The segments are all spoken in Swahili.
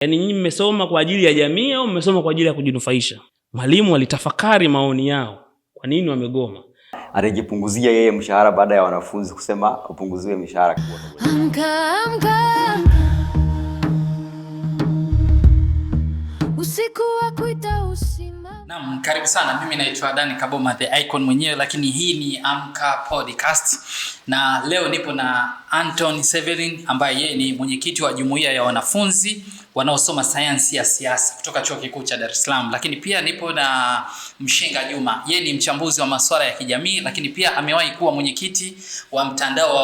Yaani nyinyi mmesoma kwa ajili ya jamii au mmesoma kwa ajili ya kujinufaisha? Mwalimu alitafakari maoni yao. Kwa nini wamegoma? Alijipunguzia yeye mshahara baada ya wanafunzi kusema upunguziwe mshahara. Usiku wa kuita usimama. Naam, karibu sana. Mimi naitwa Dani Kaboma, the icon mwenyewe, lakini hii ni Amka Podcast. Na leo nipo na Anton Severin ambaye yeye ni mwenyekiti wa jumuiya ya wanafunzi wanaosoma sayansi ya siasa kutoka Chuo Kikuu cha Dar es Salaam. Lakini pia nipo na Mshenga Juma. Yeye ni mchambuzi wa masuala ya kijamii, lakini pia amewahi kuwa mwenyekiti wa mtandao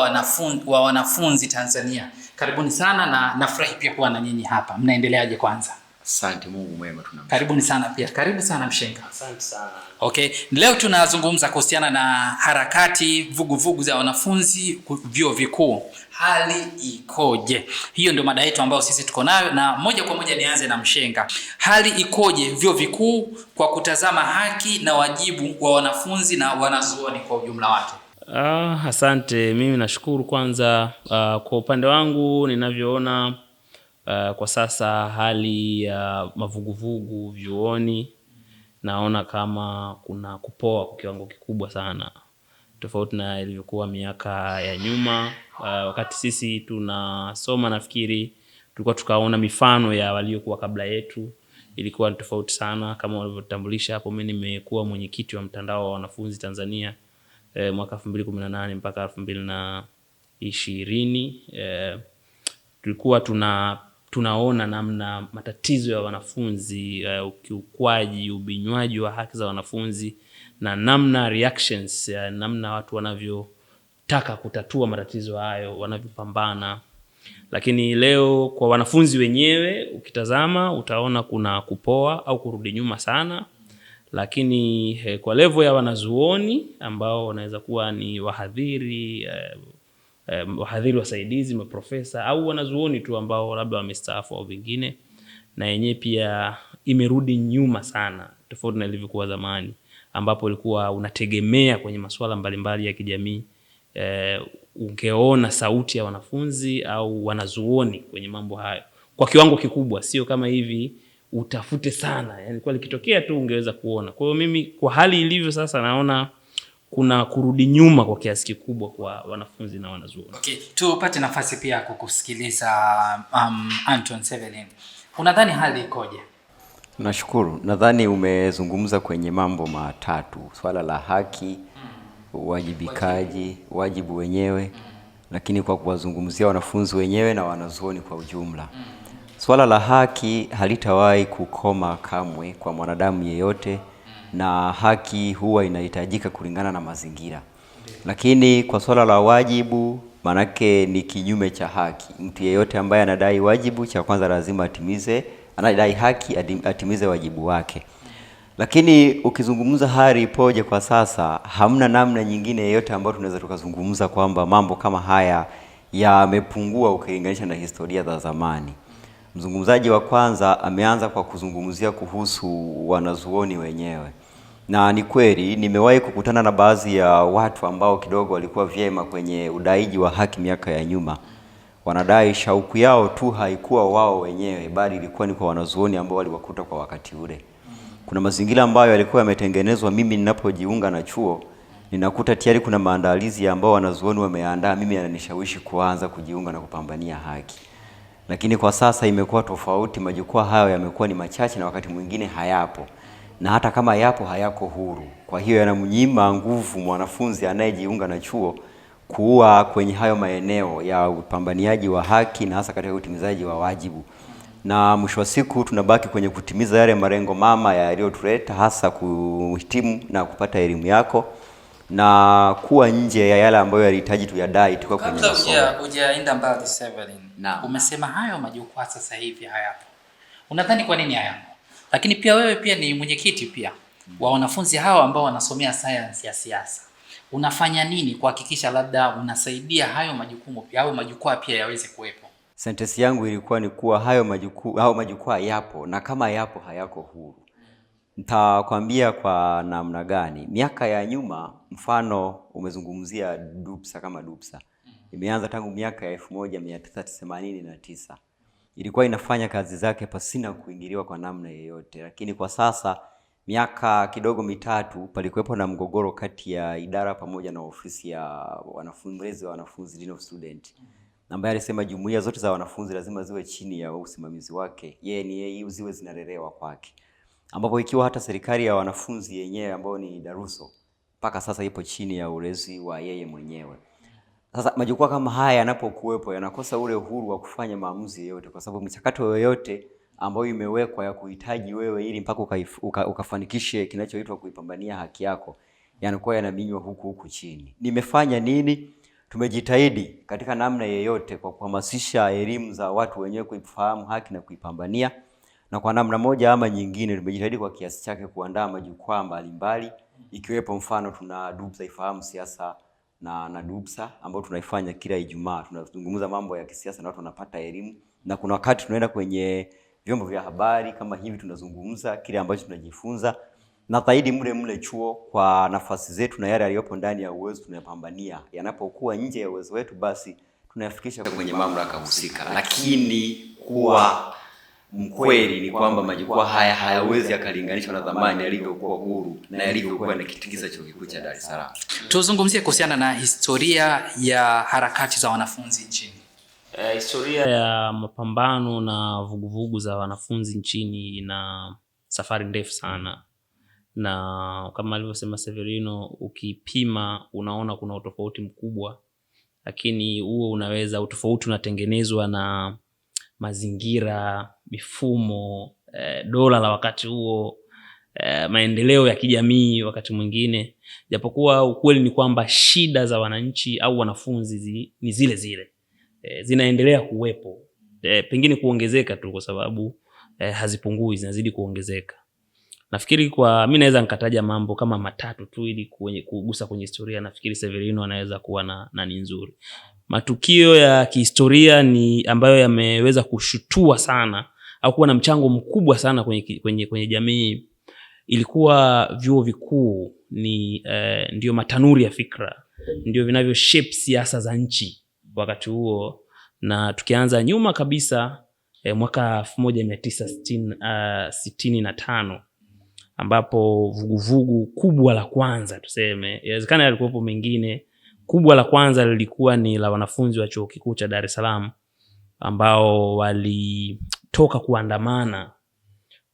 wa wanafunzi Tanzania. Karibuni sana na nafurahi pia kuwa na nyinyi hapa. Mnaendeleaje kwanza? Asante, Mungu mwema tunamshukuru. Karibuni sana pia. Karibu sana Mshenga. Asante sana. Okay, leo tunazungumza kuhusiana na harakati vuguvugu za wanafunzi vyuo vikuu. Hali ikoje? Hiyo ndio mada yetu ambayo sisi tuko nayo, na moja kwa moja nianze na Mshenga. Hali ikoje vyuo vikuu kwa kutazama haki na wajibu wa wanafunzi na wanazuoni kwa ujumla wake? Asante. Mimi nashukuru kwanza. Kwa upande wangu ninavyoona kwa sasa hali ya mavuguvugu vyuoni, naona kama kuna kupoa kwa kiwango kikubwa sana, tofauti na ilivyokuwa miaka ya nyuma. Wakati sisi tunasoma, nafikiri tulikuwa tukaona mifano ya waliokuwa kabla yetu, ilikuwa ni tofauti sana. Kama walivyotambulisha hapo, mimi nimekuwa mwenyekiti wa mtandao wa wanafunzi Tanzania mwaka 2018 mpaka 2020. Tulikuwa tunaona namna matatizo ya wanafunzi, ukiukwaji, ubinywaji wa haki za wanafunzi, na namna reactions, namna watu wanavyotaka kutatua matatizo hayo, wanavyopambana. Lakini leo kwa wanafunzi wenyewe ukitazama utaona kuna kupoa au kurudi nyuma sana. Lakini kwa level ya wanazuoni ambao wanaweza kuwa ni wahadhiri, wahadhiri wasaidizi, maprofesa au wanazuoni tu ambao labda wamestaafu au vingine, na yenyewe pia imerudi nyuma sana, tofauti na ilivyokuwa zamani ambapo ilikuwa unategemea kwenye masuala mbalimbali ya kijamii ungeona sauti ya wanafunzi au wanazuoni kwenye mambo hayo kwa kiwango kikubwa, sio kama hivi utafute sana, yani kwa likitokea tu ungeweza kuona. Kwa hiyo mimi kwa hali ilivyo sasa naona kuna kurudi nyuma kwa kiasi kikubwa kwa wanafunzi na wanazuoni. Okay, tupate nafasi pia kukusikiliza Anton Severin. Unadhani hali ikoje? Nashukuru. Nadhani umezungumza kwenye mambo matatu: swala la haki, uwajibikaji, wajibu wenyewe, lakini kwa kuwazungumzia wanafunzi wenyewe na wanazuoni kwa ujumla. Swala la haki halitawahi kukoma kamwe kwa mwanadamu yeyote, na haki huwa inahitajika kulingana na mazingira. Lakini kwa swala la wajibu, manake ni kinyume cha haki. Mtu yeyote ambaye anadai wajibu, cha kwanza lazima anadai haki atimize wajibu wake. Lakini ukizungumza hali ipoje kwa sasa, hamna namna nyingine yoyote ambayo tunaweza tukazungumza kwamba mambo kama haya yamepungua ukilinganisha na historia za zamani. Mzungumzaji wa kwanza ameanza kwa kuzungumzia kuhusu wanazuoni wenyewe. Na ni kweli nimewahi kukutana na baadhi ya watu ambao kidogo walikuwa vyema kwenye udaiji wa haki miaka ya nyuma. Wanadai shauku yao tu haikuwa wao wenyewe, bali ilikuwa ni kwa wanazuoni ambao waliwakuta kwa wakati ule. Kuna mazingira ambayo yalikuwa yametengenezwa, mimi ninapojiunga na chuo ninakuta tayari kuna maandalizi ambao wanazuoni wameandaa, mimi yananishawishi kuanza kujiunga na kupambania haki. Lakini kwa sasa imekuwa tofauti, majukwaa hayo yamekuwa ni machache na wakati mwingine hayapo. Na hata kama yapo hayako huru. Kwa hiyo yanamnyima nguvu mwanafunzi anayejiunga na chuo kuwa kwenye hayo maeneo ya upambaniaji wa haki na hasa katika utimizaji wa wajibu. Na mwisho wa siku tunabaki kwenye kutimiza yale malengo mama yaliyotuleta, hasa kuhitimu na kupata elimu yako na kuwa nje ya yale ambayo yalihitaji tuyadai tuko kwenye masomo. Kabla hujaenda mbali Severin, umesema hayo majukwaa sasa hivi hayapo. Unadhani kwa nini hayapo? Lakini pia wewe pia ni mwenyekiti pia wa wanafunzi hawa ambao wanasomea sayansi ya siasa. Unafanya nini kuhakikisha labda unasaidia hayo majukumu pia au majukwaa pia yaweze kuwepo? Sentence yangu ilikuwa ni kuwa hayo majukwaa yapo, na kama yapo hayako huru. Nitakwambia kwa namna gani. Miaka ya nyuma, mfano umezungumzia DUPSA kama DUPSA. Imeanza tangu miaka ya 1989. ilikuwa inafanya kazi zake pasina kuingiliwa kwa namna yoyote. Lakini kwa sasa miaka kidogo mitatu palikuwepo na mgogoro kati ya idara pamoja na ofisi ya wanafunzi Dean of Student, ambaye alisema jumuiya zote za wanafunzi lazima ziwe chini ya usimamizi wake, yeye ziwe zinalelewa kwake, ambapo ikiwa hata serikali ya wanafunzi yenyewe ambayo ni Daruso mpaka sasa ipo chini ya ulezi wa yeye mwenyewe. Sasa majukwaa kama haya yanapokuwepo yanakosa ule uhuru wa kufanya maamuzi yote, kwa sababu michakato yoyote ambayo imewekwa ya kuhitaji wewe ili mpaka ukafanikishe kinachoitwa kuipambania haki yako yanakuwa yanaminywa huku chini. Nimefanya nini? Tumejitahidi katika namna yoyote kwa kuhamasisha elimu za watu wenyewe kuifahamu haki na kuipambania, na kwa namna moja ama nyingine tumejitahidi kwa kiasi chake kuandaa majukwaa mbalimbali, ikiwepo mfano tuna Dubsa Ifahamu Siasa na Dubsa ambao tunaifanya kila Ijumaa. Tunazungumza mambo ya kisiasa na watu wanapata elimu, na kuna wakati tunaenda kwenye vyombo vya habari kama hivi tunazungumza kile ambacho tunajifunza, na zaidi mle chuo kwa nafasi zetu na yale yaliyopo ndani ya uwezo tunayopambania. Yanapokuwa nje ya uwezo wetu, basi tunayafikisha kwenye mamlaka husika. Lakini kuwa mkweli ni kwamba majukwaa haya hayawezi yakalinganishwa na zamani yalivyokuwa huru na yalivyokuwa yakitikisa chuo kikuu cha Dar es Salaam. Tuzungumzie kuhusiana na historia ya harakati za wanafunzi nchini. Historia ya mapambano na vuguvugu za wanafunzi nchini ina safari ndefu sana, na kama alivyosema Severino, ukipima unaona kuna utofauti mkubwa, lakini huo utofauti unatengenezwa na mazingira, mifumo, dola la wakati huo, maendeleo ya kijamii wakati mwingine, japokuwa ukweli ni kwamba shida za wananchi au wanafunzi ni zile zile, zinaendelea kuwepo, pengine kuongezeka tu kwa sababu hazipungui, zinazidi kuongezeka. Nafikiri mimi naweza nikataja mambo kama matatu tu ili kugusa kwenye historia. Nafikiri Severino anaweza kuwa na ni nzuri. Matukio ya kihistoria ni ambayo yameweza kushutua sana au kuwa na mchango mkubwa sana kwenye jamii, ilikuwa vyuo vikuu ndio matanuri ya fikra, ndio vinavyo shape siasa za nchi wakati huo. Na tukianza nyuma kabisa mwaka 1965 ambapo vuguvugu kubwa la kwanza, tuseme, inawezekana yalikuwepo mengine, kubwa la kwanza lilikuwa ni la wanafunzi wa chuo kikuu cha Dar es Salaam, ambao walitoka kuandamana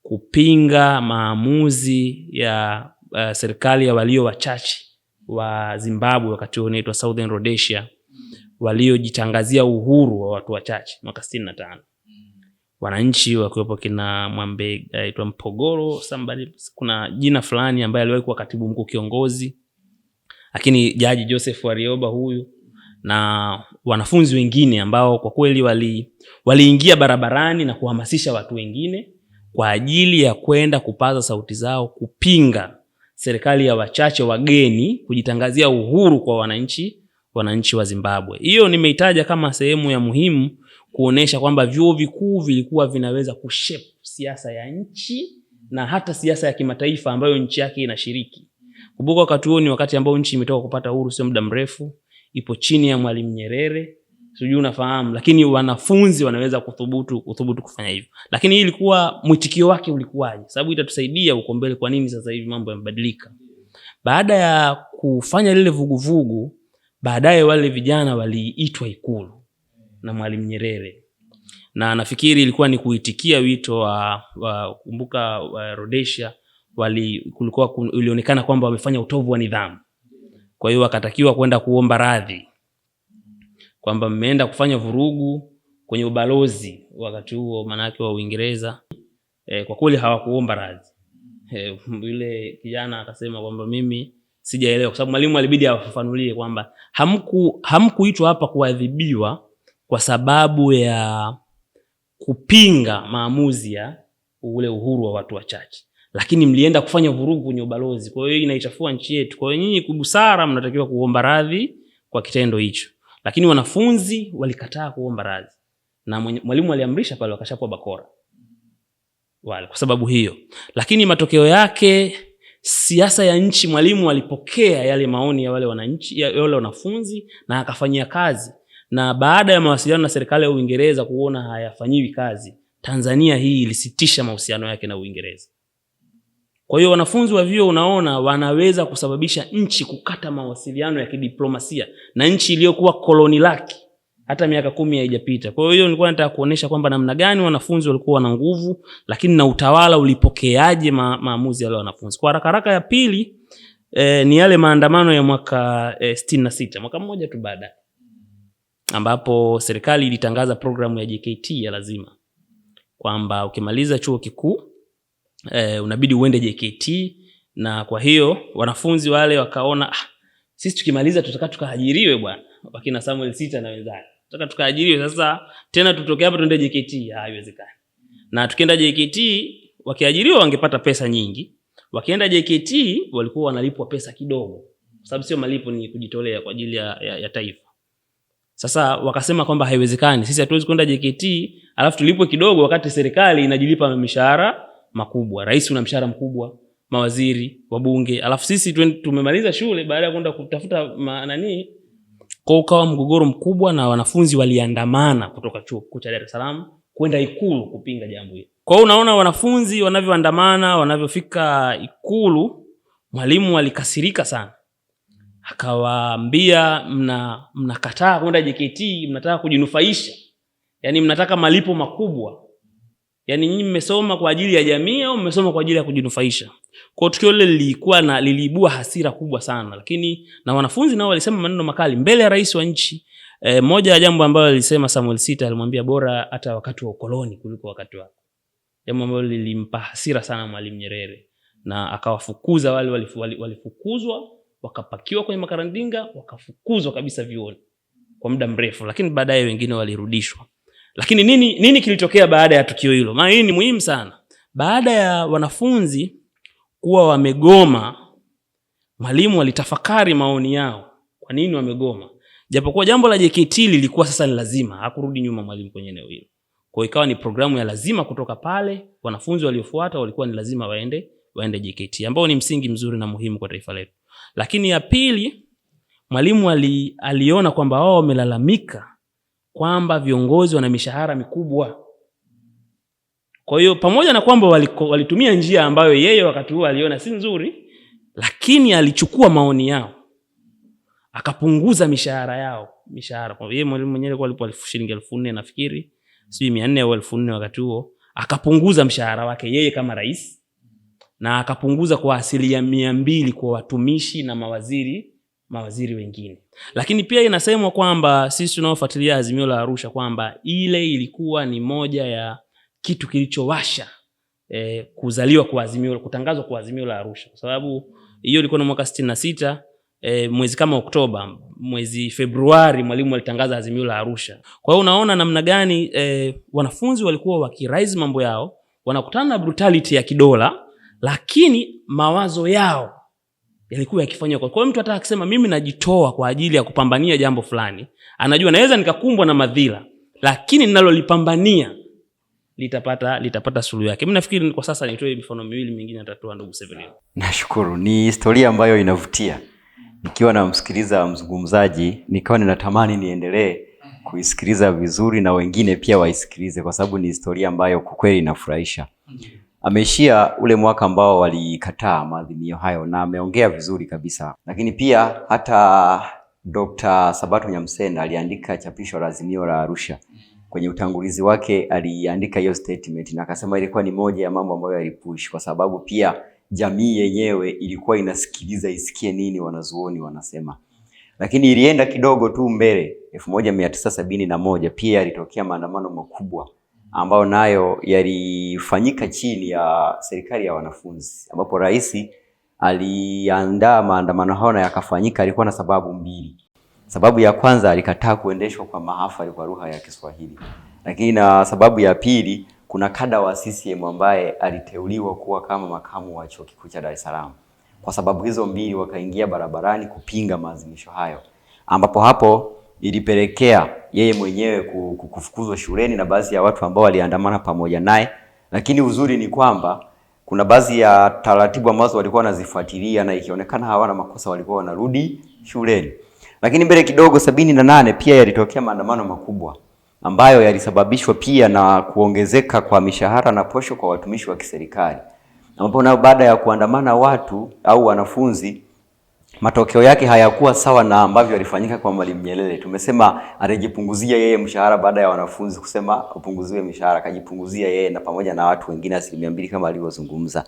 kupinga maamuzi ya serikali ya walio wachache wa Zimbabwe, wakati huo inaitwa Southern Rhodesia, waliojitangazia uhuru wa watu wachache mwaka 65. Wananchi wakiwepo kina Mwambe aitwa Mpogoro, kuna jina fulani ambaye aliwahi kuwa katibu mkuu kiongozi, lakini Jaji Joseph Warioba huyu, na wanafunzi wengine ambao kwa kweli waliingia barabarani na kuhamasisha watu wengine kwa ajili ya kwenda kupaza sauti zao kupinga serikali ya wachache wageni kujitangazia uhuru kwa wananchi wa Zimbabwe. Hiyo nimeitaja kama sehemu ya muhimu kuonesha kwamba vyuo vikuu vilikuwa vinaweza kushape siasa ya nchi na hata siasa ya kimataifa ambayo nchi yake inashiriki. Kumbuka wakati huo ni wakati ambao nchi imetoka kupata uhuru sio muda mrefu, ipo chini ya Mwalimu Nyerere, sijui unafahamu, lakini wanafunzi wanaweza kuthubutu kufanya hivyo. Lakini hii ilikuwa mwitikio wake ulikuwaje? Sababu itatusaidia uko mbele kwa nini sasa hivi mambo yamebadilika. Baada ya kufanya lile vuguvugu, baadaye wale vijana waliitwa Ikulu na Mwalimu Nyerere, na nafikiri ilikuwa ni kuitikia wito wa kumbuka Rhodesia, ilionekana kwamba wamefanya utovu wa nidhamu. Kwa hiyo wakatakiwa kwenda kuomba radhi kwamba mmeenda kufanya vurugu kwenye ubalozi wakati huo manake wa Uingereza. Kwa kweli hawakuomba radhi. Yule kijana akasema kwamba mimi sijaelewa, kwa sababu mwalimu alibidi awafafanulie kwamba hamkuitwa hapa kuadhibiwa kwa sababu ya kupinga maamuzi ya ule uhuru wa watu wachache, lakini mlienda kufanya vurugu kwenye ubalozi. Kwa hiyo inaichafua nchi yetu. Kwa hiyo nyinyi kubusara mnatakiwa kuomba radhi kwa kitendo hicho. Lakini wanafunzi walikataa kuomba radhi, na mwalimu aliamrisha pale wakashapwa bakora wale kwa sababu hiyo. Lakini matokeo yake siasa ya nchi, mwalimu alipokea yale maoni ya wale wananchi, ya wale wanafunzi, na akafanyia kazi. na baada ya mawasiliano na serikali ya Uingereza kuona hayafanyiwi kazi, Tanzania hii ilisitisha mahusiano yake na Uingereza. Kwa hiyo wanafunzi wa vyuo unaona wanaweza kusababisha nchi kukata mawasiliano ya kidiplomasia na nchi iliyokuwa koloni lake hata miaka 10 haijapita. Kwa hiyo nilikuwa nataka kuonesha kwamba namna gani wanafunzi walikuwa na nguvu, lakini na utawala ulipokeaje maamuzi ya wanafunzi. Kwa haraka ya pili ni yale maandamano ya mwaka 66, mwaka mmoja tu baadaye, ambapo serikali ilitangaza programu ya JKT ya lazima, kwamba ukimaliza chuo kikuu unabidi uende JKT. Na kwa hiyo wanafunzi wale wakaona sisi tukimaliza tutaka tukaajiriwe bwana, wakina Samuel Sita na wenzake, tutaka tukaajiriwe, sasa tena tutoke hapa tuende JKT, haiwezekani. Na tukienda JKT wakiajiriwa wangepata pesa nyingi, wakienda JKT walikuwa wanalipwa pesa kidogo, kwa sababu sio malipo, ni kujitolea kwa ajili ya taifa. Sasa wakasema kwamba haiwezekani, sisi hatuwezi kwenda JKT alafu tulipwe kidogo wakati serikali inajilipa mishahara makubwa. Rais una mshahara mkubwa, mawaziri, wabunge, alafu sisi tumemaliza shule baada ya kwenda kutafuta kwa ukawa mgogoro mkubwa, na wanafunzi waliandamana kutoka chuo kikuu cha Dar es Salaam kwenda Ikulu kupinga jambo hili. Kwa hiyo unaona wanafunzi wanavyoandamana, wanavyofika Ikulu, mwalimu alikasirika sana. Akawaambia mnakataa kwenda JKT, mnataka kujinufaisha. Yaani mnataka malipo makubwa. Yaani nyinyi mmesoma kwa ajili ya jamii au mmesoma kwa ajili ya kujinufaisha? Kwa tukio lile liliibua hasira kubwa sana, lakini na wanafunzi nao walisema maneno makali mbele ya rais wa nchi. Moja ya jambo ambalo alisema Samuel Sita, alimwambia bora hata wakati wa ukoloni kuliko wakati wako. Jambo ambalo lilimpa hasira sana Mwalimu Nyerere, na akawafukuza wale walifukuzwa, wakapakiwa kwenye makarandinga, wakafukuzwa kabisa vyuoni kwa muda mrefu, lakini baadaye wengine walirudishwa. Lakini nini kilitokea baada ya tukio hilo? Maana hii ni muhimu sana. Baada ya wanafunzi kuwa wamegoma, mwalimu alitafakari maoni yao. Kwa nini wamegoma? Japokuwa jambo la JKT lilikuwa sasa ni lazima, hakurudi nyuma mwalimu kwenye eneo hilo. Kwa ikawa ni programu ya lazima kutoka pale, wanafunzi waliofuata walikuwa ni lazima waende JKT, ambao ni msingi mzuri na muhimu kwa taifa letu. Lakini ya pili, mwalimu aliona kwamba wao wamelalamika kwamba viongozi wana mishahara mikubwa. Kwa hiyo pamoja na kwamba walitumia njia ambayo yeye wakati huo aliona si nzuri, lakini alichukua maoni yao, akapunguza mishahara yao. Kwa yeye mwalimu mwenyewe alikuwa shilingi 4,000 nafikiri, sio 400 au 1,000 wakati huo, akapunguza mshahara wake yeye kama rais, na akapunguza kwa 200% kwa watumishi na mawaziri wengine. Lakini pia inasemwa kwamba sisi tunaofuatilia Azimio la Arusha kwamba ile ilikuwa ni moja ya kitu kilichowasha kuzaliwa kwa Azimio, kutangazwa kwa Azimio la Arusha, kwa sababu hiyo ilikuwa ni mwaka 66, mwezi kama Oktoba, mwezi Februari mwalimu alitangaza Azimio la Arusha. Kwa hiyo unaona namna gani wanafunzi walikuwa wakiraise mambo yao, wanakutana na brutality ya kidola, lakini mawazo yao yalikuwa yakifanywa. Kwa hiyo mtu hata akisema mimi najitoa kwa ajili ya kupambania jambo fulani, anajua naweza nikakumbwa na madhila, lakini ninalolipambania litapata suluhu yake. Mimi nafikiri kwa sasa nitoe mifano miwili, mingine atatoa ndugu Severin. Nashukuru, ni historia ambayo inavutia. Nikiwa namsikiliza mzungumzaji nikawa ninatamani niendelee kuisikiliza vizuri na wengine pia waisikilize, kwa sababu ni historia ambayo kwa kweli inafurahisha. Ameishia ule mwaka ambao walikataa maadhimio hayo na ameongea vizuri kabisa. Lakini pia hata Dr. Sabato Nyamsenda aliandika chapisho la Azimio la Arusha. Kwenye utangulizi wake aliandika hiyo statement na akasema ilikuwa ni moja ya mambo ambayo yalipush, kwa sababu pia jamii yenyewe ilikuwa inasikiliza isikie nini wanazuoni wanasema. Lakini ilienda kidogo tu mbele, 1971 pia yalitokea maandamano makubwa ambao nayo yalifanyika chini ya serikali ya wanafunzi, ambapo rais aliandaa maandamano hayo na yakafanyika. Alikuwa na sababu mbili. Sababu ya kwanza, alikataa kuendeshwa kwa mahafali kwa lugha ya Kiswahili. Lakini na sababu ya pili, kuna kada wa CCM ambaye aliteuliwa kuwa kama makamu wa chuo kikuu cha Dar es Salaam. Kwa sababu hizo mbili wakaingia barabarani kupinga maazimisho hayo, ambapo hapo ilipelekea yeye mwenyewe kufukuzwa shuleni na baadhi ya watu ambao waliandamana pamoja naye. Lakini uzuri ni kwamba kuna baadhi ya taratibu ambazo walikuwa wanazifuatilia na ikionekana hawana makosa walikuwa wanarudi shuleni. Lakini mbele kidogo 78 pia yalitokea maandamano makubwa ambayo yalisababishwa pia na kuongezeka kwa mishahara na posho kwa watumishi wa kiserikali. Ambapo na baada ya kuandamana watu au wanafunzi, matokeo yake hayakuwa sawa na ambavyo yalifanyika kwa Mwalimu Nyerere. Tumesema alijipunguzia yeye mshahara baada ya wanafunzi kusema upunguziwe mishahara, akajipunguzia yeye na pamoja na watu wengine 200 kama alivyozungumza.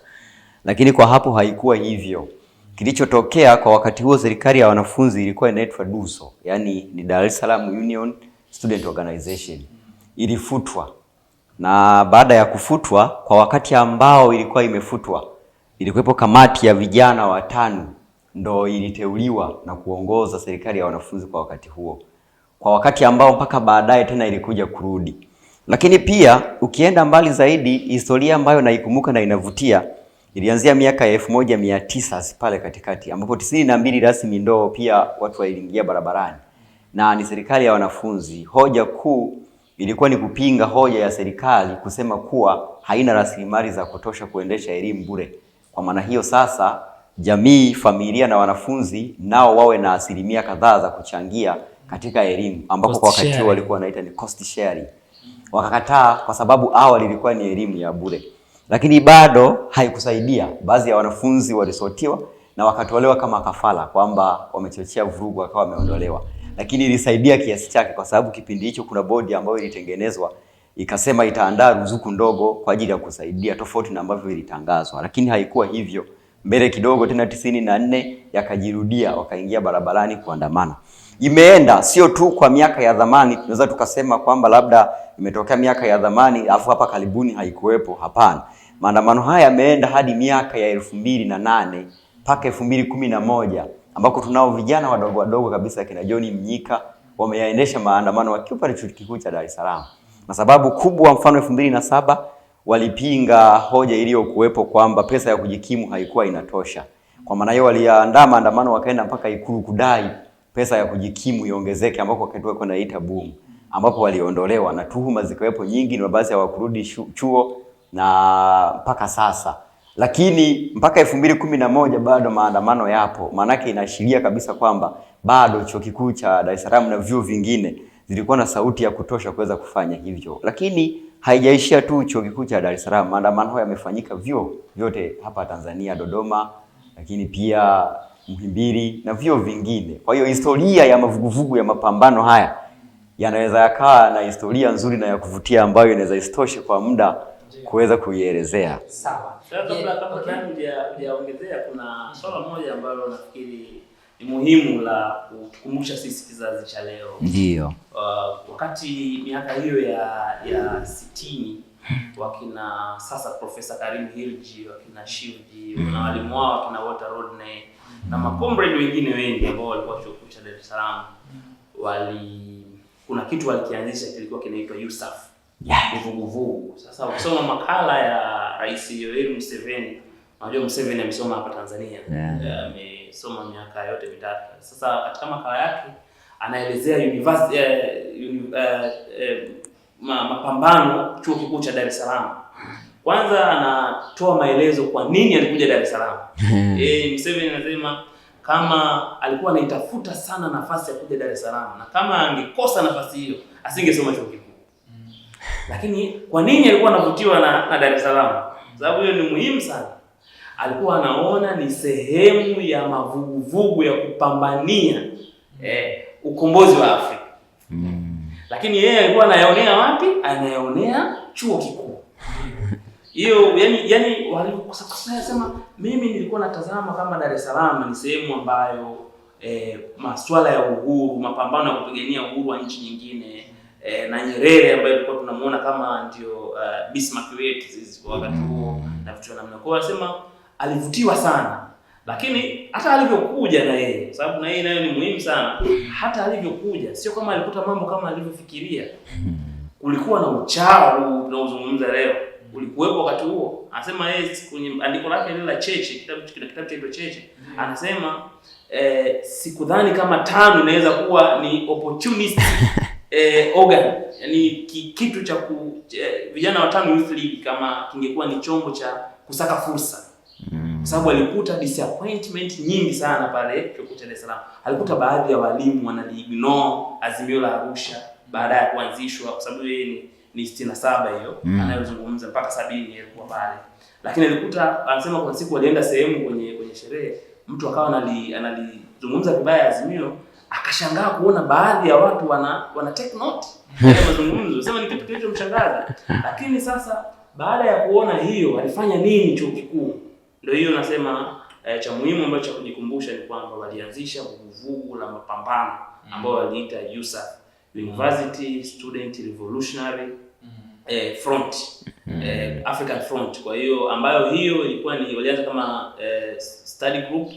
Lakini kwa hapo haikuwa hivyo. Kilichotokea kwa wakati huo, serikali ya wanafunzi ilikuwa inaitwa DUSO, yani ni Dar es Salaam Union Student Organization, ilifutwa. Na baada ya kufutwa, kwa wakati ambao ilikuwa imefutwa, ilikuwepo kamati ya vijana 5 ndo iliteuliwa na kuongoza serikali ya wanafunzi kwa wakati huo, kwa wakati ambao mpaka baadaye tena ilikuja kurudi. Lakini pia ukienda mbali zaidi, historia ambayo naikumbuka na inavutia ilianzia miaka ya 1900 pale katikati, ambapo 92 rasmi ndo pia watu waliingia barabarani, na ni serikali ya wanafunzi. Hoja kuu ilikuwa ni kupinga hoja ya serikali kusema kuwa haina rasilimali za kutosha kuendesha elimu bure. Kwa maana hiyo sasa, jamii, familia na wanafunzi nao wawe na asilimia kadhaa za kuchangia katika elimu, ambapo kwa wakati huo walikuwa wanaita ni cost sharing. Wakakataa kwa sababu awali ilikuwa ni elimu ya bure. Lakini bado haikusaidia. Baadhi ya wanafunzi walisotiwa na wakatolewa kama kafara kwamba wamechochea vurugu, wakawa wameondolewa. Lakini ilisaidia kiasi chake, kwa sababu kipindi hicho kuna bodi ambayo ilitengenezwa ikasema itaandaa ruzuku ndogo kwa ajili ya kusaidia, tofauti na ambavyo ilitangazwa. Lakini haikuwa hivyo. Mbele kidogo tena 94 yakajirudia, wakaingia barabarani kuandamana. Imeenda sio tu kwa miaka ya zamani, tunaweza tukasema kwamba labda imetokea miaka ya zamani afu hapa karibuni haikuwepo. Hapana. Maandamano haya yameenda hadi miaka ya 2008 mpaka 2011, ambako tunao vijana wadogo wadogo kabisa kina John Mnyika wameyaendesha maandamano wakiwa pale Chuo Kikuu cha Dar es Salaam. Na sababu kubwa, mfano 2007 walipinga hoja iliyokuwepo kwamba pesa ya kujikimu haikuwa inatosha. Kwa maana hiyo waliandaa maandamano wakaenda mpaka Ikulu kudai pesa ya kujikimu iongezeke, ambako wakati wako naita boom, ambapo waliondolewa na tuhuma zikawepo nyingi, na baadhi hawakurudi chuo na mpaka sasa. Lakini mpaka 2011 bado maandamano yapo. Maana yake inaashiria kabisa kwamba bado Chuo Kikuu cha Dar es Salaam na vyuo vingine zilikuwa na sauti ya kutosha kuweza kufanya hivyo. Lakini haijaishia tu Chuo Kikuu cha Dar es Salaam. Maandamano haya yamefanyika vyuo vyote hapa Tanzania, Dodoma, lakini pia Muhimbili na vyuo vingine. Kwa hiyo historia ya mavuguvugu ya mapambano haya yanaweza yakawa na historia nzuri na ya kuvutia ambayo inaweza istoshe kwa muda kuweza kuielezea. Sawa. Kabla hujaongezea, kuna swala moja ambalo nafikiri ni muhimu la kukumbusha sisi kizazi cha leo. Ndio. Wakati miaka hiyo ya 60 wakina sasa Profesa Karim Hirji, wakina Shivji, na walimu wao wakina Walter Rodney na makomrade wengine wengi ambao walikuwa Chuo Kikuu cha Dar es Salaam, kuna kitu walikianzisha kilikuwa kinaitwa USAF. Vuguvugu. Sasa ukisoma makala ya Rais Yoweri Museveni, unajua Museveni amesoma hapa Tanzania. Amesoma miaka yote mitatu. Sasa katika makala yake anaelezea mapambano Chuo Kikuu cha Dar es Salaam. Kwanza anatoa maelezo kwa nini alikuja Dar es Salaam. Museveni anasema kama alikuwa anaitafuta sana nafasi ya kuja Dar es Salaam, na kama angekosa nafasi hiyo asingesoma chuo kikuu. Lakini kwa nini alikuwa anavutiwa na Dar es Salaam? Sababu hiyo ni muhimu sana. Alikuwa anaona ni sehemu ya mavuguvugu ya kupambania ukombozi wa Afrika. Lakini yeye alikuwa anayaonea wapi? Anayaonea chuo kikuu. Hiyo yani walisema mimi nilikuwa natazama kama Dar es Salaam ni sehemu ambayo masuala ya uhuru, mapambano ya kupigania uhuru wa nchi nyingine, na Nyerere ambaye tulikuwa tunamuona kama ndio Bismarck wetu kwa wakati huo na vitu namna. Kwa hiyo anasema alivutiwa sana. Lakini hata alivyokuja na yeye, sababu na yeye nayo ni muhimu sana, hata alivyokuja sio kama alikuta mambo kama alivyofikiria. Kulikuwa na uchawi tunaozungumza leo, ulikuwepo wakati huo. Anasema yeye kwenye andiko lake ile la Cheche, kitabu cha Cheche, anasema sikudhani kama TANU inaweza kuwa ni opportunist organ, yani kitu cha vijana wa TANU Youth League kama kingekuwa ni chombo cha kusaka fursa. kwa sababu alikuta disappointment nyingi sana pale chuo cha Dar es Salaam. Alikuta baadhi ya walimu wanaliignore Azimio la Arusha baada ya kuanzishwa, kwa sababu yeye ni 67 hiyo anayozungumza mpaka 70 alikuwa pale. Lakini alikuta, anasema kwa siku walienda sehemu kwenye sherehe, mtu akawa analizungumza vibaya Azimio, akashangaa kuona baadhi ya watu wana take note ya mazungumzo. Sema ni kitu kilichomshangaza. Lakini sasa baada ya kuona hiyo, alifanya nini chuo kikuu? Ndio hiyo nasema cha muhimu ambacho cha kujikumbusha ni kwamba walianzisha vuguvugu la mapambano ambao waliita USAF, University Student Revolutionary Front, African Front. Kwa hiyo ambayo hiyo ilikuwa ni walianza kama study group,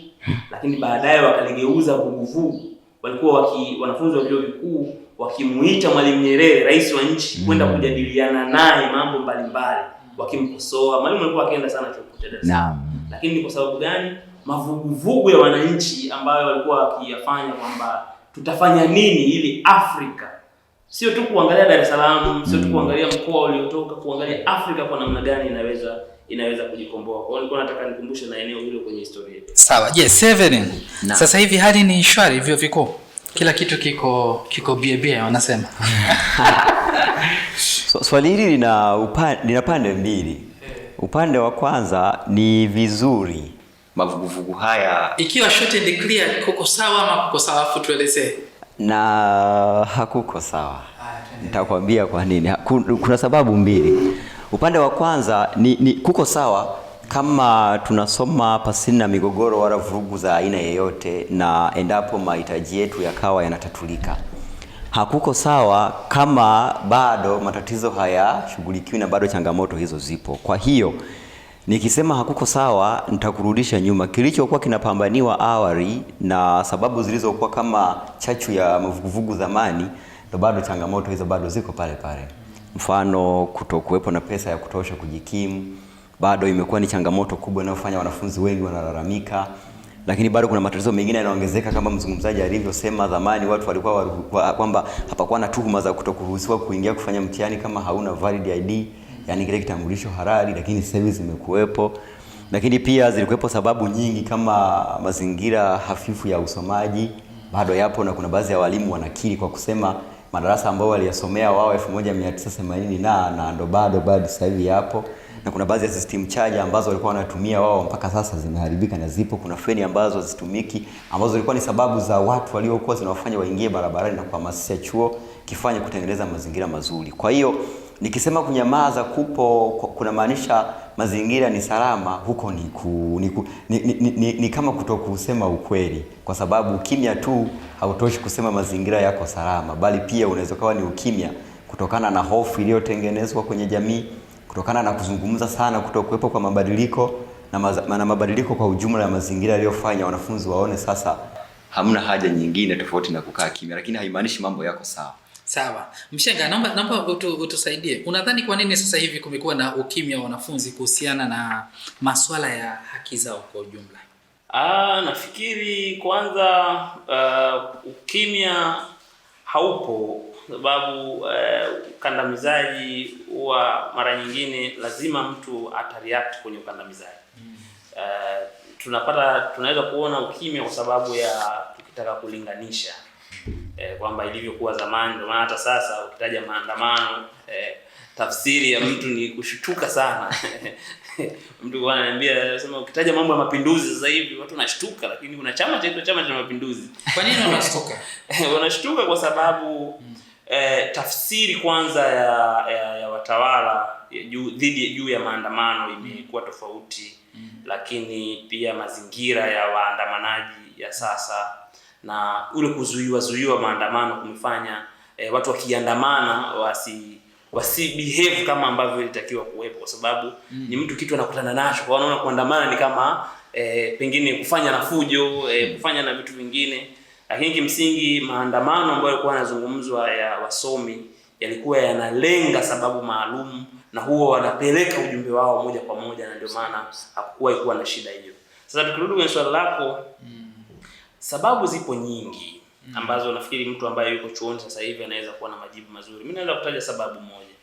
lakini baadaye wakaligeuza vuguvugu. Walikuwa wanafunzi wa vyuo vikuu wakimuita Mwalimu Nyerere, rais wa nchi, kwenda kujadiliana naye mambo mbalimbali, wakimkosoa. Mwalimu alikuwa akienda sana chuo cha Dar es Salaam. Lakini ni kwa sababu gani? Mavuguvugu ya wananchi ambayo walikuwa wakiyafanya kwamba tutafanya nini ili Afrika, sio tu kuangalia Dar es Salaam, sio tu kuangalia mkoa uliotoka, kuangalia Afrika kwa namna gani inaweza kujikomboa. Kwa hiyo nilikuwa nataka nikumbushe na eneo hilo kwenye historia. Sawa. Severin. Sasa hivi hali ni shwari, vyuo vikuu kila kitu kiko bia wanasema. Swali hili lina pande mbili. Upande wa kwanza ni vizuri mavuguvugu haya, ikiwa short and clear, kuko sawa ama kuko sawa, afu tuelezee. Na hakuko sawa. Nitakwambia kwa nini. Kuna sababu mbili. Upande wa kwanza ni kuko sawa kama tunasoma pasina na migogoro wala vurugu za aina yoyote, na endapo mahitaji yetu yakawa yanatatulika. Hakuko sawa kama bado matatizo hayashughulikiwi na bado changamoto hizo zipo. Kwa hiyo nikisema hakuko sawa, nitakurudisha nyuma. Kilichokuwa kinapambaniwa awali na sababu zilizokuwa kama chachu ya mavuguvugu zamani, ndo bado changamoto hizo bado ziko pale pale. Mfano, kutokuwepo na pesa ya kutosha kujikimu bado imekuwa ni changamoto kubwa inayofanya wanafunzi wengi wanalalamika. Lakini bado kuna matatizo mengine yanaongezeka, kama mzungumzaji alivyosema. Zamani watu walikuwa kwamba hapakuwa na tuhuma za kutokuruhusiwa kuingia kufanya mtihani kama hauna valid ID, yani kile kitambulisho halali, lakini sasa zimekuwepo. Lakini pia zilikuwepo sababu nyingi kama mazingira hafifu ya usomaji bado yapo, na kuna baadhi ya walimu wanakiri kwa kusema madarasa ambao waliyasomea wao 1980 na ndo bado sasa hivi yapo. Na kuna baadhi ya system charge ambazo walikuwa wanatumia wao mpaka sasa zimeharibika na zipo. Kuna feni ambazo hazitumiki, ambazo zilikuwa ni sababu za watu waliokuwa zinawafanya waingie barabarani na kuhamasisha chuo kifanye kutengeneza mazingira mazuri. Kwa hiyo nikisema kunyamaza kuna maanisha mazingira ni salama, huko ni kama kutokusema ukweli, kwa sababu kimya tu hautoshi kusema mazingira yako salama, bali pia unaweza kuwa ni ukimya kutokana na hofu iliyotengenezwa kwenye jamii, kutokana na kuzungumza sana, kutokuwepo kwa mabadiliko na mabadiliko kwa ujumla ya mazingira yaliyofanya wanafunzi waone sasa hamna haja nyingine tofauti na kukaa kimya, lakini haimaanishi mambo yako sawa. Sawa. Mshenga, naomba utusaidie. Unadhani kwa nini sasa hivi kumekuwa na ukimya wa wanafunzi kuhusiana na masuala ya haki zao kwa ujumla? Nafikiri kwanza ukimya haupo sababu ukandamizaji huwa mara nyingine lazima mtu atareact kwenye ukandamizaji. Tunaweza kuona ukimya kwa sababu ya tukitaka kulinganisha kwamba ilivyokuwa zamani. Ndio maana hata sasa ukitaja maandamano tafsiri ya mtu ni kushtuka sana. Mtu kwa ananiambia anasema ukitaja mambo ya mapinduzi sasa hivi watu wanashtuka, lakini kuna chama cha mapinduzi. Kwa nini wanashtuka? Wanashtuka kwa sababu tafsiri kwanza ya watawala juu ya maandamano imekuwa tofauti. Lakini pia mazingira ya waandamanaji ya sasa na ule kuzuiwa maandamano kumefanya watu wakiandamana wasi behave kama ambavyo ilitakiwa kuwepo, kwa sababu ni mtu kitu anakutana nacho. Kwa wanaona kuandamana ni kama pengine kufanya na fujo, kufanya na vitu vingine. Lakini kimsingi maandamano ambayo yalikuwa yanazungumzwa ya wasomi yalikuwa yanalenga sababu maalum, na huo wanapeleka ujumbe wao moja kwa moja, na ndio maana hakukuwa na shida hiyo. Sasa tukirudi kwenye swali lako, sababu zipo nyingi ambazo nafikiri mtu ambaye yuko chuoni sasa hivi anaweza kuwa na majibu mazuri. Mimi naweza kutaja sababu moja.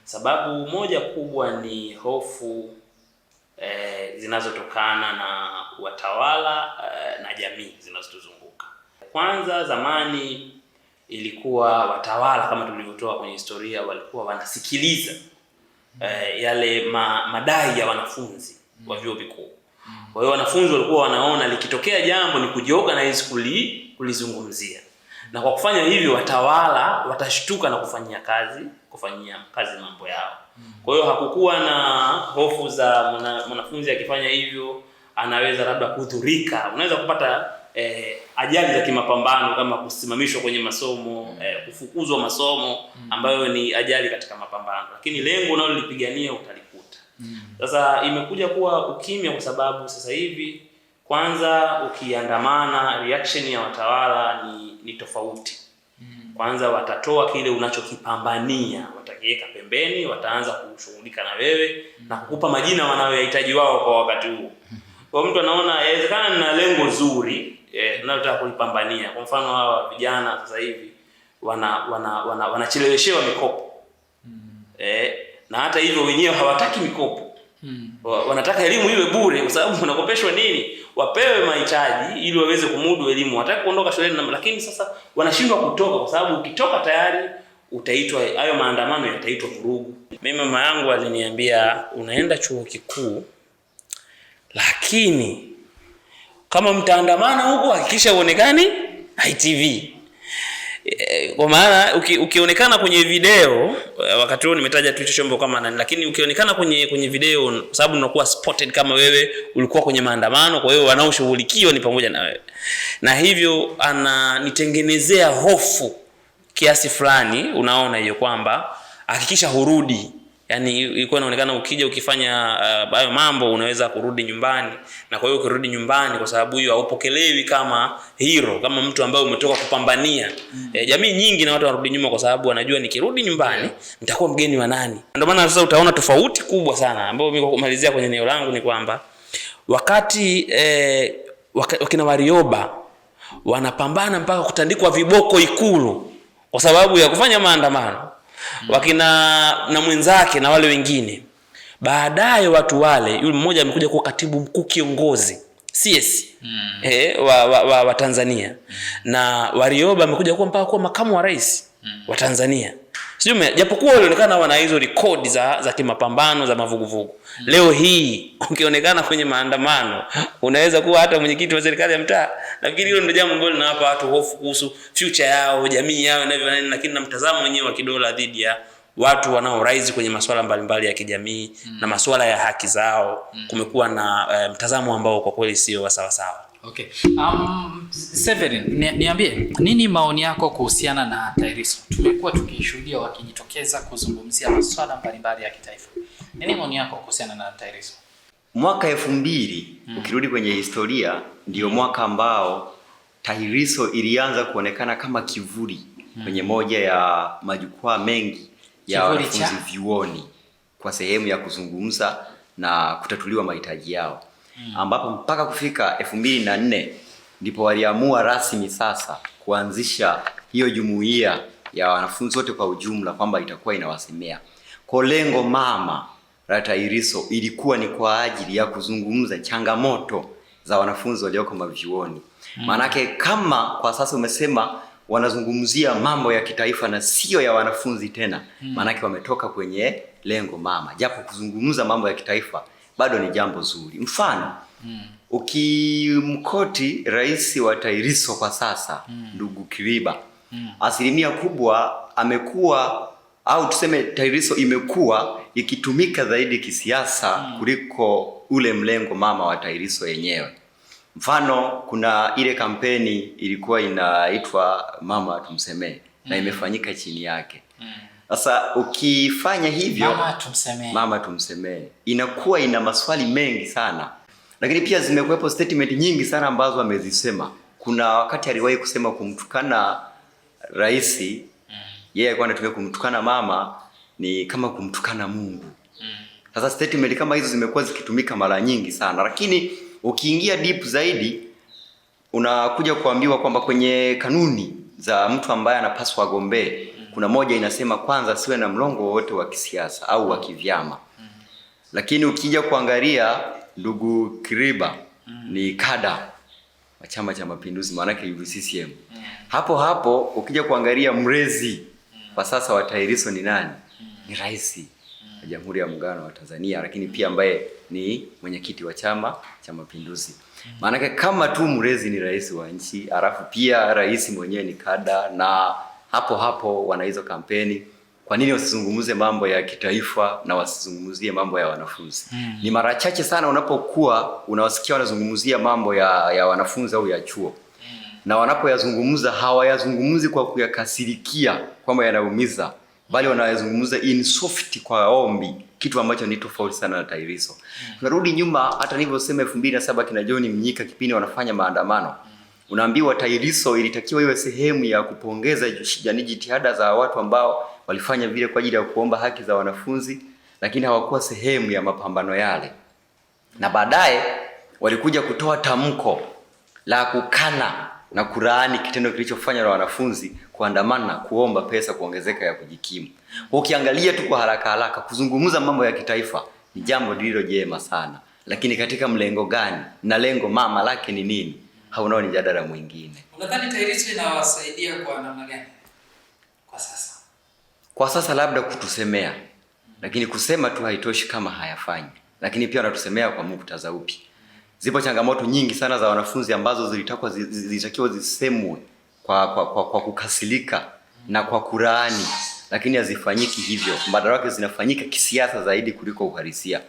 Sababu moja kubwa ni hofu zinazotokana na watawala na jamii zinazotuzunguka. Kwanza zamani ilikuwa watawala, kama tulivyotoa kwenye historia, walikuwa wanasikiliza yale madai ya wanafunzi wa vyuo vikuu. Kwa hiyo wanafunzi walikuwa wanaona likitokea jambo ni kujiorganize kulizungumzia, na kwa kufanya hivyo watawala watashtuka na kufanyia kazi mambo yao. Kwa hiyo hakukuwa na hofu za mwanafunzi akifanya hivyo anaweza labda kudhurika. Unaweza kupata ajali za kimapambano kama kusimamishwa kwenye masomo, kufukuzwa masomo, ambayo ni ajali katika mapambano, lakini lengo unalolipigania utalikuta. Sasa imekuja kuwa ukimya kwa sababu sasa hivi kwanza ukiandamana reaction ya watawala ni tofauti. Kwanza watatoa kile unachokipambania, watakiweka pembeni, wataanza kushughulika na wewe na kukupa majina wanayohitaji wao kwa wakati huo. Kwa mtu anaona inawezekana nina lengo zuri ninalotaka kulipambania. Kwa mfano hawa vijana sasa hivi wanacheleweshewa mikopo. Na hata hivyo wenyewe hawataki mikopo. Wanataka elimu iwe bure, kwa sababu wanakopeshwa nini? Wapewe mahitaji ili waweze kumudu elimu. Wataka kuondoka shuleni, lakini sasa wanashindwa kutoka, kwa sababu ukitoka tayari utaitwa, hayo maandamano yataitwa vurugu. Mimi mama yangu aliniambia, unaenda chuo kikuu, lakini kama mtaandamana huko hakikisha uonekani ITV. Kwa maana ukionekana kwenye video, wakati huo nimetaja tu chombo kama nani, lakini ukionekana kwenye video, sababu unakuwa spotted kama wewe ulikuwa kwenye maandamano, kwa hiyo wanaoshughulikiwa ni pamoja na wewe. Na hivyo ananitengenezea hofu kiasi fulani, unaona hiyo, kwamba hakikisha hurudi. Yaani ilikuwa inaonekana ukija ukifanya hayo mambo unaweza kurudi nyumbani, na kwa hiyo ukirudi nyumbani, kwa sababu hiyo haupokelewi kama hero, kama mtu ambaye umetoka kupambania. Jamii nyingi na watu wanarudi nyuma kwa sababu wanajua nikirudi nyumbani nitakuwa mgeni wa nani. Ndio maana sasa utaona tofauti kubwa sana ambayo mimi kumalizia kwenye eneo langu ni kwamba wakati wakina Warioba wanapambana mpaka kutandikwa viboko Ikulu kwa sababu ya kufanya maandamano, wakina na mwenzake na wale wengine, baadaye watu wale, yule mmoja amekuja kuwa katibu mkuu kiongozi CS wa Tanzania, na Warioba amekuja kuwa mpaka kuwa makamu wa rais wa Tanzania. Sijui japokuwa walionekana wana hizo rekodi za kimapambano za mavuguvugu. Leo hii ukionekana kwenye maandamano unaweza kuwa hata mwenyekiti wa serikali ya mtaa. Nafikiri hilo ndio jambo ambalo linawapa watu hofu kuhusu future yao, jamii yao na hivyo, lakini na mtazamo wenyewe wa kidola dhidi ya watu wanaorise kwenye masuala mbalimbali ya kijamii na masuala ya haki zao. Kumekuwa na mtazamo ambao kwa kweli sio sawa sawa. Okay. Severin, niambie nini maoni yako kuhusiana na TAHLISO? Tumekuwa tukishuhudia wakijitokeza kuzungumzia masuala mbalimbali ya kitaifa. Nini maoni yako kuhusiana na TAHLISO? Mwaka 2000 ukirudi kwenye historia ndio mwaka ambao TAHLISO ilianza kuonekana kama kivuli kwenye moja ya majukwaa mengi ya wanafunzi vyuoni kwa sehemu ya kuzungumza na kutatuliwa mahitaji yao. Ambapo mpaka kufika 2004 ndipo waliamua rasmi sasa kuanzisha hiyo jumuiya ya wanafunzi wote kwa ujumla kwamba itakuwa inawasemea. Kwa lengo mama la TAHLISO ilikuwa ni kwa ajili ya kuzungumza changamoto za wanafunzi walioko mavyuoni. Maanake kama kwa sasa umesema wanazungumzia mambo ya kitaifa na sio ya wanafunzi tena, maanake wametoka kwenye lengo mama. Japo kuzungumza mambo ya kitaifa bado ni jambo zuri. Mfano, ukimkoti rais wa TAHLISO kwa sasa, ndugu Kiriba, asilimia kubwa amekuwa, au tuseme TAHLISO imekuwa ikitumika zaidi kisiasa kuliko ule mlengo mama wa TAHLISO yenyewe. Mfano, kuna ile kampeni ilikuwa inaitwa Mama Tumsemee na imefanyika chini yake. Sasa ukifanya hivyo Mama Tumsemee inakuwa ina maswali mengi sana, lakini pia zimekuwepo statement nyingi sana ambazo amezisema. Kuna wakati aliwahi kusema kumtukana rais, yeye alikuwa anatumia kumtukana mama ni kama kumtukana Mungu. Sasa statement kama hizo zimekuwa zikitumika mara nyingi sana, lakini ukiingia deep zaidi unakuja kuambiwa kwamba kwenye kanuni za mtu ambaye anapaswa agombee kuna moja inasema kwanza siwe na mlongo wote wa kisiasa au wa kivyama. Lakini ukija kuangalia ndugu Kiriba ni kada wa Chama cha Mapinduzi, maana yake UVCCM. Hapo hapo ukija kuangalia mrezi kwa sasa wa TAHLISO ni nani? Ni rais wa Jamhuri ya Muungano wa Tanzania, lakini pia ambaye ni mwenyekiti wa Chama cha Mapinduzi. Maana yake kama tu mrezi ni rais wa nchi, alafu pia rais mwenyewe ni kada, na hapo hapo wana hizo kampeni, kwa nini wasizungumze mambo ya kitaifa na wasizungumzie mambo ya wanafunzi? Ni mara chache sana unapokuwa unawasikia wanazungumzia mambo ya wanafunzi au ya chuo. Na wanapoyazungumza hawayazungumzi kwa kuyakasirikia kwamba yanaumiza, bali wanayazungumza in soft kwa ombi, kitu ambacho ni tofauti sana na TAHLISO. Tunarudi nyuma, hata nilivyosema 2007 kina John Mnyika kipindi wanafanya maandamano. Unaambiwa TAHLISO ilitakiwa iwe sehemu ya kupongeza jitihada za watu ambao walifanya vile kwa ajili ya kuomba haki za wanafunzi, lakini hawakuwa sehemu ya mapambano yale. Na baadaye walikuja kutoa tamko la kukana na kulaani kitendo kilichofanywa na wanafunzi kuandamana kuomba pesa kuongezeka ya kujikimu. Ukiangalia tu kwa haraka haraka, kuzungumza mambo ya kitaifa ni jambo lililo jema sana, lakini katika mlengo gani na lengo mama lake ni nini? Haunao ni jadala mwingine. Unadhani TAHLISO inawasaidia kwa namna gani kwa sasa? Kwa sasa labda kutusemea, lakini kusema tu haitoshi kama hayafanyi. Lakini pia wanatusemea kwa muktadha upi? Zipo changamoto nyingi sana za wanafunzi ambazo zilitakiwa zisemwe kwa kukasirika na kwa kulaani, lakini hazifanyiki hivyo. Badala yake zinafanyika kisiasa zaidi kuliko uhalisia.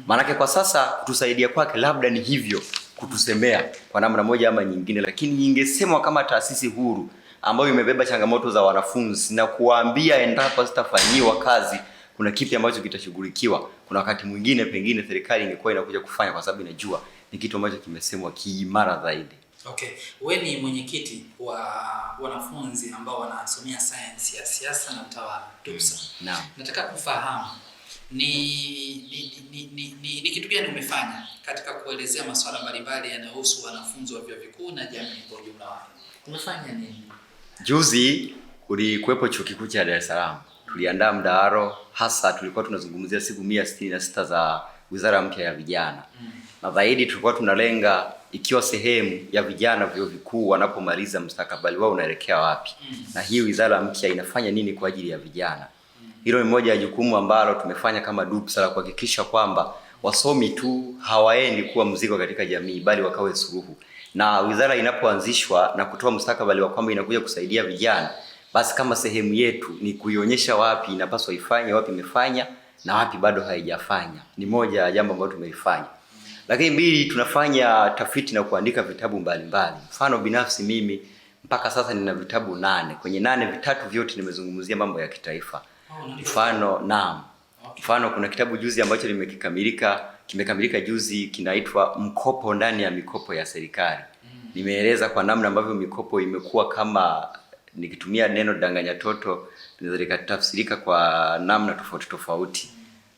Maanake kwa sasa kutusaidia kwake labda ni hivyo, kutusemea kwa namna moja ama nyingine, lakini ingesemwa kama taasisi huru ambayo imebeba changamoto za wanafunzi na kuwaambia endapo zitafanyiwa kazi kuna kipi ambacho kitashughulikiwa. Kuna wakati mwingine pengine serikali ingekuwa inakuja kufanya kwa sababu inajua ni kitu ambacho kimesemwa kiimara zaidi. Okay. Wewe ni mwenyekiti wa wanafunzi ambao wanasomea science ya siasa na utawala, TUPSA. Naam. Nataka kufahamu ni kitu gani umefanya katika kuelezea masuala mbalimbali yanayohusu wanafunzi wa vyuo vikuu na jamii kwa ujumla wake. Umefanya nini? Juzi kulikuwepo Chuo Kikuu cha Dar es Salaam. Tuliandaa mdahalo, hasa tulikuwa tunazungumzia siku 166 za Wizara mpya ya Vijana. Na zaidi tulikuwa tunalenga ikiwa sehemu ya vijana vyuo vikuu wanapomaliza mustakabali wao unaelekea wapi. Na hii wizara mpya inafanya nini kwa ajili ya vijana. Hilo ni moja ya jukumu ambalo tumefanya kama DUPSA la kuhakikisha kwamba wasomi tu hawaendi kuwa mzigo katika jamii, bali wakawe suluhu. Na wizara inapoanzishwa na kutoa mustakabali wa kwamba inakuja kusaidia vijana, basi kama sehemu yetu ni kuionyesha wapi inapaswa ifanye, wapi imefanya na wapi bado haijafanya. Ni moja ya jambo ambalo tumelifanya. Lakini mbili, tunafanya tafiti na kuandika vitabu mbalimbali. Mfano binafsi mimi mpaka sasa nina vitabu 8. Kwenye 8 vitatu vyote nimezungumzia mambo ya kitaifa. Mfano kuna kitabu juzi ambacho kimekamilika juzi, kinaitwa Mkopo ndani ya mikopo ya serikali. Nimeeleza kwa namna ambavyo mikopo imekuwa kama, nikitumia neno danganya toto, linaweza likatafsirika kwa namna tofauti tofauti.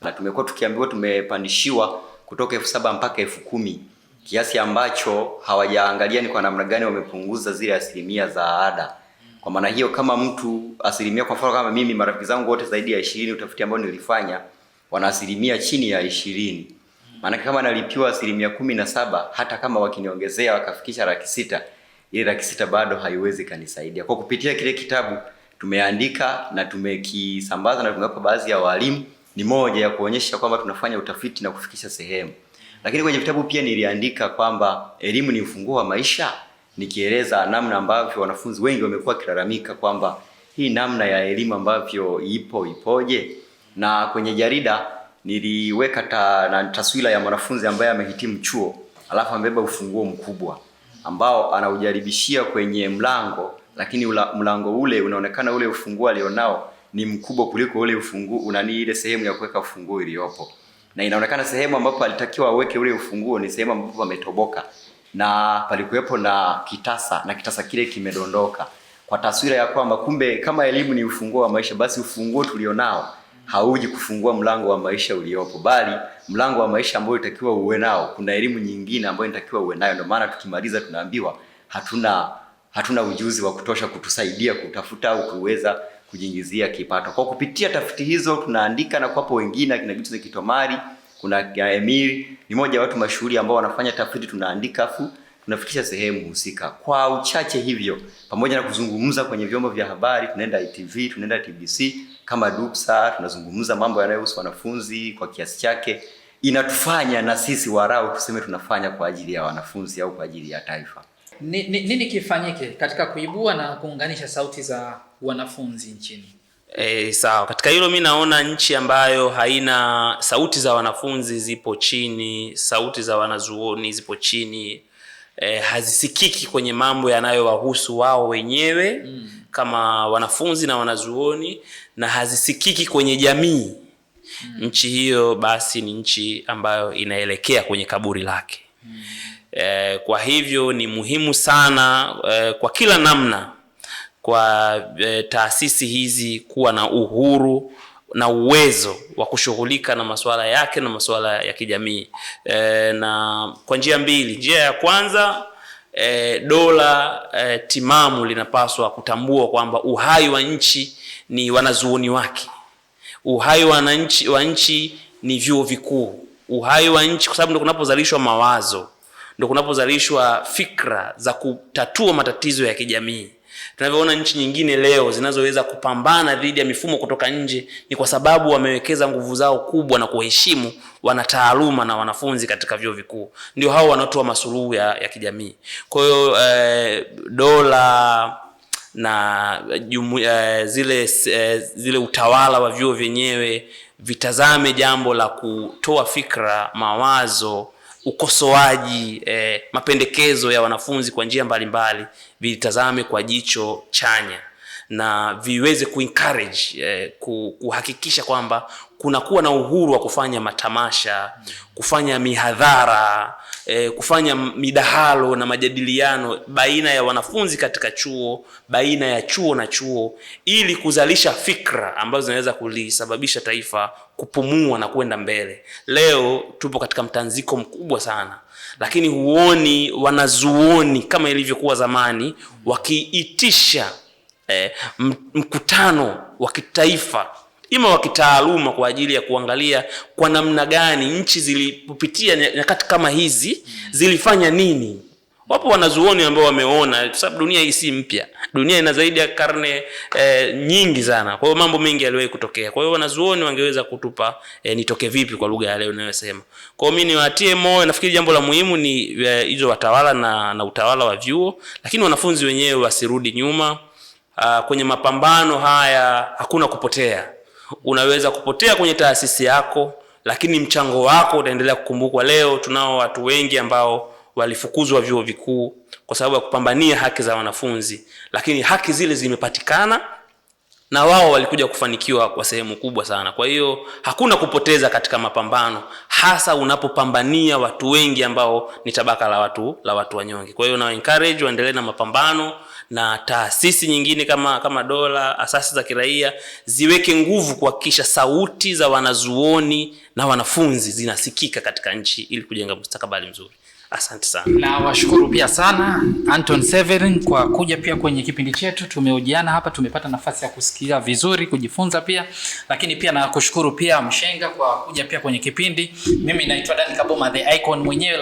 Na tumekuwa tukiambiwa tumepandishiwa kutoka 7,000 mpaka 10,000, kiasi ambacho hawajaangalia ni kwa namna gani wamepunguza zile asilimia za ada. Kwa maana hiyo kama mtu asilimia, kwa mfano kama mimi, marafiki zangu wote zaidi ya 20, utafiti ambao nilifanya, wana asilimia chini ya 20. Maana kama nalipiwa asilimia 17, hata kama wakiniongezea wakafikisha 600,000, ile 600,000 bado haiwezi kanisaidia. Kwa kupitia kile kitabu tumeandika na tumekisambaza na tumewapa baadhi ya walimu, ni moja ya kuonyesha kwamba tunafanya utafiti na kufikisha sehemu. Lakini kwenye vitabu pia niliandika kwamba elimu ni ufunguo wa maisha, nikieleza namna ambavyo wanafunzi wengi wamekuwa kilalamika kwamba hii namna ya elimu ambavyo ipoje. Na kwenye jarida niliweka taswira ya mwanafunzi ambaye amehitimu chuo, alafu amebeba ufunguo mkubwa ambao anaujaribishia kwenye mlango, lakini mlango ule unaonekana ule ufunguo alionao ni mkubwa kuliko ule ufunguo ile sehemu ya kuweka ufunguo iliyopo. Na inaonekana sehemu ambapo alitakiwa aweke ule ufunguo ni sehemu ambapo pametoboka na palikuwepo na kitasa, na kitasa kile kimedondoka, kwa taswira ya kwamba kumbe kama elimu ni ufunguo wa maisha, basi ufunguo tulionao hauji kufungua mlango wa maisha uliopo, bali mlango wa maisha ambao itakiwa uwe nao, kuna elimu nyingine ambayo inatakiwa uwe nayo. Ndio maana tukimaliza tunaambiwa hatuna ujuzi wa kutosha kutusaidia kutafuta au kuweza kujiingizia kipato. Kwa kupitia tafiti hizo tunaandika na kuwapo wengine, akina Gitzo Kitomari kuna Emir, ni moja watu mashuhuri ambao wanafanya tafiti, tunaandika afu tunafikisha sehemu husika. Kwa uchache hivyo, pamoja na kuzungumza kwenye vyombo vya habari, tunaenda ITV, tunaenda TBC, kama Duksa, tunazungumza mambo yanayohusu wanafunzi kwa kiasi chake. Inatufanya na sisi warau tuseme tunafanya kwa ajili ya wanafunzi au kwa ajili ya taifa. Nini kifanyike katika kuibua na kuunganisha sauti za wanafunzi nchini? Sawa. Katika hilo mimi naona nchi ambayo haina sauti za wanafunzi zipo chini, sauti za wanazuoni zipo chini, hazisikiki kwenye mambo yanayowahusu wao wenyewe kama wanafunzi na wanazuoni, na hazisikiki kwenye jamii. Nchi hiyo basi ni nchi ambayo inaelekea kwenye kaburi lake. Kwa hivyo ni muhimu sana kwa kila namna kwa taasisi hizi kuwa na uhuru na uwezo wa kushughulika na masuala yake na masuala ya kijamii, na kwa njia mbili. Njia ya kwanza, dola timamu linapaswa kutambua kwamba uhai wa nchi ni wanazuoni wake, uhai wa nchi ni vyuo vikuu, uhai wa nchi, kwa sababu ndio kunapozalishwa mawazo, ndio kunapozalishwa fikra za kutatua matatizo ya kijamii. Tunavyoona nchi nyingine leo zinazoweza kupambana dhidi ya mifumo kutoka nje ni kwa sababu wamewekeza nguvu zao kubwa na kuheshimu wanataaluma na wanafunzi katika vyuo vikuu. Ndio hao wanatoa masuluhu ya kijamii. Kwa hiyo dola na zile utawala wa vyuo vyenyewe vitazame jambo la kutoa fikra, mawazo, ukosoaji, mapendekezo ya wanafunzi kwa njia mbalimbali, vitazame kwa jicho chanya na viweze kuencourage, kuhakikisha kwamba kunakuwa na uhuru wa kufanya matamasha, kufanya mihadhara, kufanya midahalo na majadiliano baina ya wanafunzi katika chuo, baina ya chuo na chuo, ili kuzalisha fikra ambazo zinaweza kulisababisha taifa kupumua na kwenda mbele. Leo tupo katika mtanziko mkubwa sana, lakini huoni wanazuoni kama ilivyokuwa zamani wakiitisha mkutano wa kitaifa ima wa kitaaluma kwa ajili ya kuangalia kwa namna gani nchi zilipopitia nyakati kama hizi zilifanya nini. Wapo wanazuoni ambao wameona, sababu dunia hii si mpya, dunia ina zaidi ya karne nyingi sana. Kwa hiyo mambo mengi yaliwahi kutokea. Kwa hiyo wanazuoni wangeweza kutupa nitoke vipi kwa lugha ya leo ninayosema. Kwa hiyo mimi niwatie moyo, nafikiri jambo la muhimu ni hizo watawala na utawala wa vyuo, lakini wanafunzi wenyewe wasirudi nyuma. Kwenye mapambano haya hakuna kupotea. Unaweza kupotea kwenye taasisi yako, lakini mchango wako utaendelea kukumbukwa. Leo tunao watu wengi ambao walifukuzwa vyuo vikuu kwa sababu ya kupambania haki za wanafunzi, lakini haki zile zimepatikana na wao walikuja kufanikiwa kwa sehemu kubwa sana. Kwa hiyo hakuna kupoteza katika mapambano, hasa unapopambania watu wengi ambao ni tabaka la watu wanyonge. Kwa hiyo na encourage waendelee na mapambano, na taasisi nyingine kama dola, asasi za kiraia ziweke nguvu kuhakikisha sauti za wanazuoni na wanafunzi zinasikika katika nchi ili kujenga mustakabali mzuri. Asante sana. Na washukuru pia sana Anton Severin kwa kuja pia kwenye kipindi chetu. Tumehojiana hapa, tumepata nafasi ya kusikia vizuri, kujifunza pia, lakini pia na kushukuru pia Mshenga kwa kuja pia kwenye kipindi. Mimi naitwa Dani Kaboma the Icon mwenyewe.